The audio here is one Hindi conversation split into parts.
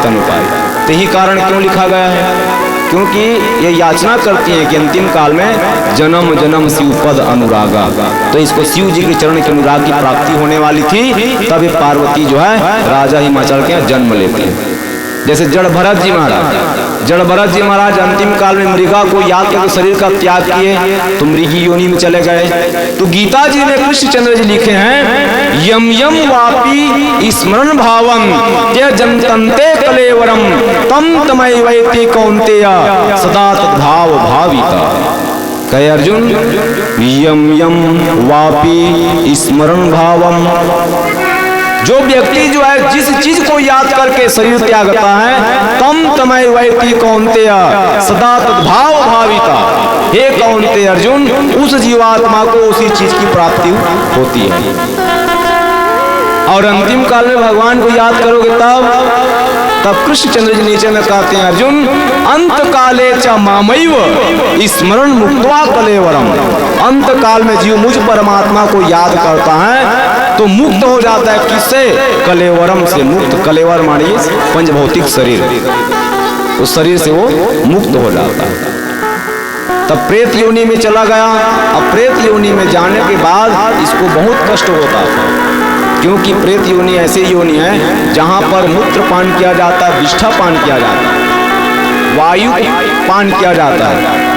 तनु पाई। तो यही कारण क्यों लिखा गया है, क्योंकि ये याचना करती हैं कि अंतिम काल में जन्म जन्म शिव पद अनुरागा। तो इसको शिव जी के चरण के अनुराग की प्राप्ति होने वाली थी, तब ये पार्वती जो है राजा हिमाचल के जन्म लेते हैं। जैसे जड़ भरत जी महाराज अंतिम काल में मृगा को याद करके शरीर का त्याग किए तो मृगी योनि में चले गए। तो गीता जी में कृष्णचंद्र जी लिखे हैं, यम यम वापी स्मरण भावम ते जनतंते कलेवरम तम तमैवैति कौन्तेय सदा तद्भाव भाविता। कहे अर्जुन, यम यम वापी स्मरण भावम, जो व्यक्ति जो है जिस चीज को याद करके शरीर त्यागता है, तम तमैवैति कौन्तेय सदा तद्भाव भाविता। हे कौन्तेय अर्जुन, उस जीवात्मा को उसी चीज की प्राप्ति होती है। और अंतिम काल में भगवान को याद करोगे तब कृष्णचंद्र जी नीचे में कहते हैं, अर्जुन अंत काले च मामैव स्मरण मुक्त्वा कलेवरम। अंत काल में जीव मुझ परमात्मा को याद करता है तो मुक्त हो जाता है। किससे? कलेवरम से मुक्त। कलेवर मानिए पंचभौतिक शरीर, उस शरीर से वो मुक्त हो जाता है। तब प्रेत योनि में चला गया। अब प्रेत योनि में जाने के बाद इसको बहुत कष्ट होता है, क्योंकि प्रेत योनि ऐसी योनि है जहां पर मूत्र पान किया जाता है, विष्ठा पान किया जाता है, वायु पान किया जाता है।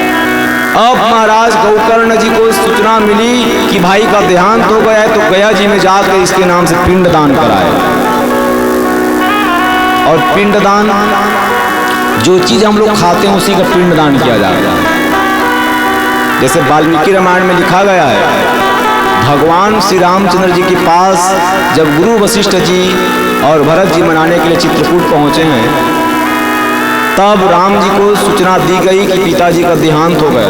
अब महाराज गोकर्ण जी को सूचना मिली कि भाई का देहांत हो गया है, तो गया जी में जाकर इसके नाम से पिंडदान कराया। और पिंडदान, जो चीज हम लोग खाते हैं उसी का पिंडदान किया जाता है। जैसे वाल्मीकि रामायण में लिखा गया है, भगवान श्री रामचंद्र जी के पास जब गुरु वशिष्ठ जी और भरत जी मनाने के लिए चित्रकूट पहुंचे हैं, तब राम जी को सूचना दी गई कि पिताजी का देहांत हो गया।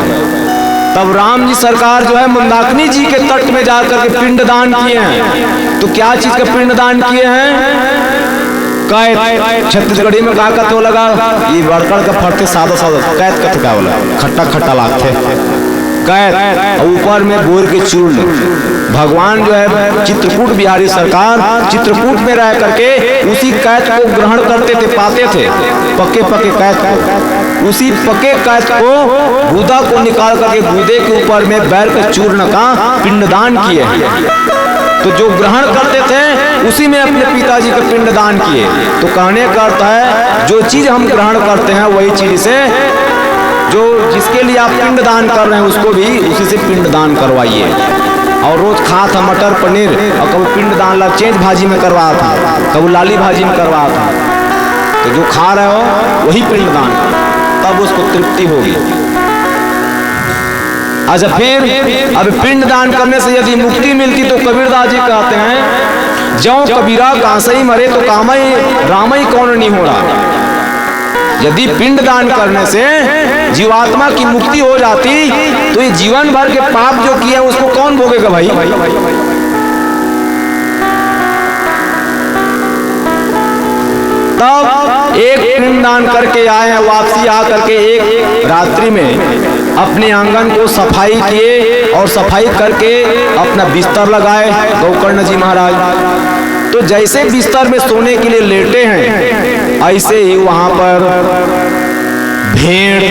तब राम जी सरकार जो है मंदाकिनी जी के तट में जाकर के पिंडदान किए हैं। तो क्या चीज का पिंडदान किए हैं? कैत। छत्तीसगढ़ी में का कतो लगा, ये बड़कड़ का फटते सादा कैत कथ का बोला, खट्टा खट्टा लागते कैत। ऊपर में बोर के चूर्ण। भगवान जो है चित्रकूट बिहारी सरकार चित्रकूट में रह करके उसी कैत को ग्रहण करते थे, पाते थे पके पके कैत को। उसी पके कैत को गूदा को निकाल करके गूदे के ऊपर में बैर के चूर्ण का पिंडदान किए हैं। तो जो ग्रहण करते थे उसी में अपने पिताजी का पिंडदान किए। तो कहने का अर्थ है, जो चीज हम ग्रहण करते हैं वही चीज से, जो जिसके लिए आप पिंडदान कर रहे हैं उसको भी उसी से पिंडदान करवाइए। और रोज खा था मटर पनीर, और कभी पिंडदान ला चेंज भाजी में करवा था, कभी लाली भाजी में करवा था। तो जो खा रहे हो वही पिंडदान, तब उसको तृप्ति होगी। अच्छा, फिर अब पिंडदान करने से यदि मुक्ति मिलती तो कबीरदास जी कहते हैं, ज्यों कबीरा कांसई मरे तो कामई रामई कौन नहीं हो रहा। यदि पिंडदान करने से जीवात्मा की मुक्ति हो जाती तो ये जीवन भर के पाप जो किए उसको कौन भोगेगा भाई? तब एक पिंडदान करके आए हैं, वापसी आ करके एक रात्रि में अपने आंगन को सफाई किए और सफाई करके अपना बिस्तर लगाए गोकर्ण जी महाराज। तो जैसे बिस्तर में सोने के लिए लेटे हैं, ऐसे ही वहां पर भेड़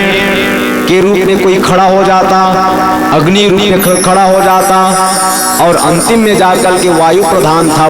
के रूप में कोई खड़ा हो जाता, अग्नि रूप में खड़ा हो जाता, और अंतिम में जाकर के वायु प्रधान था